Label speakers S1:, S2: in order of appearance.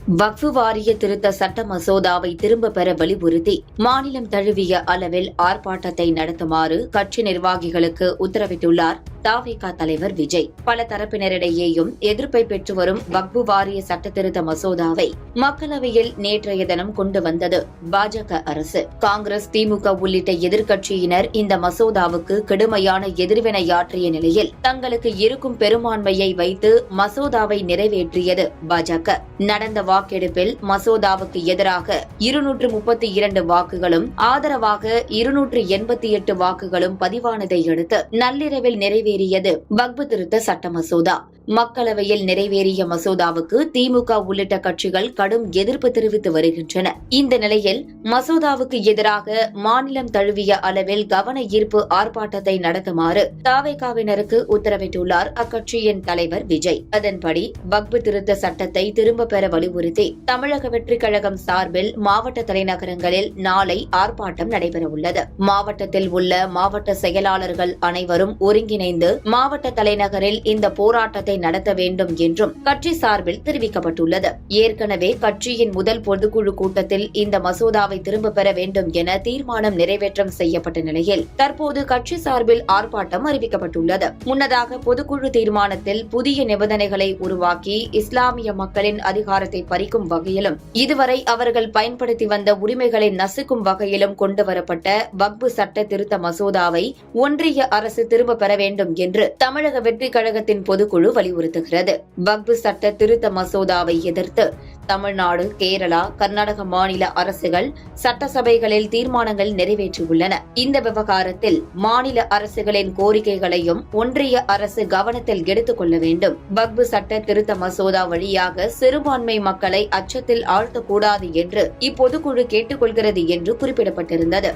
S1: வக்ஃபு வாரிய திருத்த சட்ட மசோதாவை திரும்ப பெற வலியுறுத்தி மாநிலம் தழுவிய அளவில் ஆர்ப்பாட்டத்தை நடத்துமாறு கட்சி நிர்வாகிகளுக்கு உத்தரவிட்டுள்ளார் தவிக தலைவர் விஜய். பல தரப்பினரிடையேயும் எதிர்ப்பை பெற்று வரும் வக்ஃபு வாரிய சட்ட திருத்த மசோதாவை மக்களவையில் நேற்றைய தினம் கொண்டு வந்தது பாஜக அரசு. காங்கிரஸ், திமுக உள்ளிட்ட எதிர்க்கட்சியினர் இந்த மசோதாவுக்கு கடுமையான எதிர்வினையாற்றிய நிலையில் தங்களுக்கு இருக்கும் பெரும்பான்மையை வைத்து மசோதாவை நிறைவேற்றியது பாஜக. நடந்த வாக்கெடுப்பில் மசோதாவுக்கு எதிராக 232 வாக்குகளும் ஆதரவாக 288 வாக்குகளும் பதிவானதை அடுத்து நள்ளிரவில் நிறைவேறியது வக்ஃபு திருத்த சட்ட மசோதா. மக்களவையில் நிறைவேறிய மசோதாவுக்கு திமுக உள்ளிட்ட கட்சிகள் கடும் எதிர்ப்பு தெரிவித்து வருகின்றன. இந்த நிலையில் மசோதாவுக்கு எதிராக மாநிலம் தழுவிய அளவில் கவன ஈர்ப்பு ஆர்ப்பாட்டத்தை நடத்துமாறு தவிகவினருக்கு உத்தரவிட்டுள்ளார் அக்கட்சியின் தலைவர் விஜய். அதன்படி வக்ஃபு திருத்த சட்டத்தை திரும்ப பெற வலியுறுத்தி தமிழக வெற்றிக் கழகம் சார்பில் மாவட்ட தலைநகரங்களில் நாளை ஆர்ப்பாட்டம் நடைபெறவுள்ளது. மாவட்டத்தில் உள்ள மாவட்ட செயலாளர்கள் அனைவரும் ஒருங்கிணைந்து மாவட்ட தலைநகரில் இந்த போராட்டத்தை நடத்த வேண்டும் என்றும் கட்சி சார்பில் தெரிவிக்கப்பட்டுள்ளது. ஏற்கனவே கட்சியின் முதல் பொதுக்குழு கூட்டத்தில் இந்த மசோதாவை திரும்ப பெற வேண்டும் என தீர்மானம் நிறைவேற்றம் செய்யப்பட்ட நிலையில் தற்போது கட்சி சார்பில் ஆர்ப்பாட்டம் அறிவிக்கப்பட்டுள்ளது. முன்னதாக பொதுக்குழு தீர்மானத்தில் புதிய நிபந்தனைகளை உருவாக்கி இஸ்லாமிய மக்களின் அதிகாரத்தை பறிக்கும் வகையிலும் இதுவரை அவர்கள் பயன்படுத்தி வந்த உரிமைகளை நசுக்கும் வகையிலும் கொண்டுவரப்பட்ட வக்ஃபு சட்ட திருத்த மசோதாவை ஒன்றிய அரசு திரும்ப பெற வேண்டும் என்று தமிழக வெற்றிக் கழகத்தின் பொதுக்குழு வலியுறுத்துகிறது. வக்ஃபு சட்ட திருத்த மசோதாவை எதிர்த்து தமிழ்நாடு, கேரளா, கர்நாடக மாநில அரசுகள் சட்டசபைகளில் தீர்மானங்கள் நிறைவேற்றியுள்ளன. இந்த விவகாரத்தில் மாநில அரசுகளின் கோரிக்கைகளையும் ஒன்றிய அரசு கவனத்தில் எடுத்துக் கொள்ள வேண்டும். வக்ஃபு சட்ட திருத்த மசோதா வழியாக சிறுபான்மை மக்களை அச்சத்தில் ஆழ்த்தக்கூடாது என்று இப்பொதுக்குழு கேட்டுக் கொள்கிறது என்று குறிப்பிடப்பட்டிருந்தது.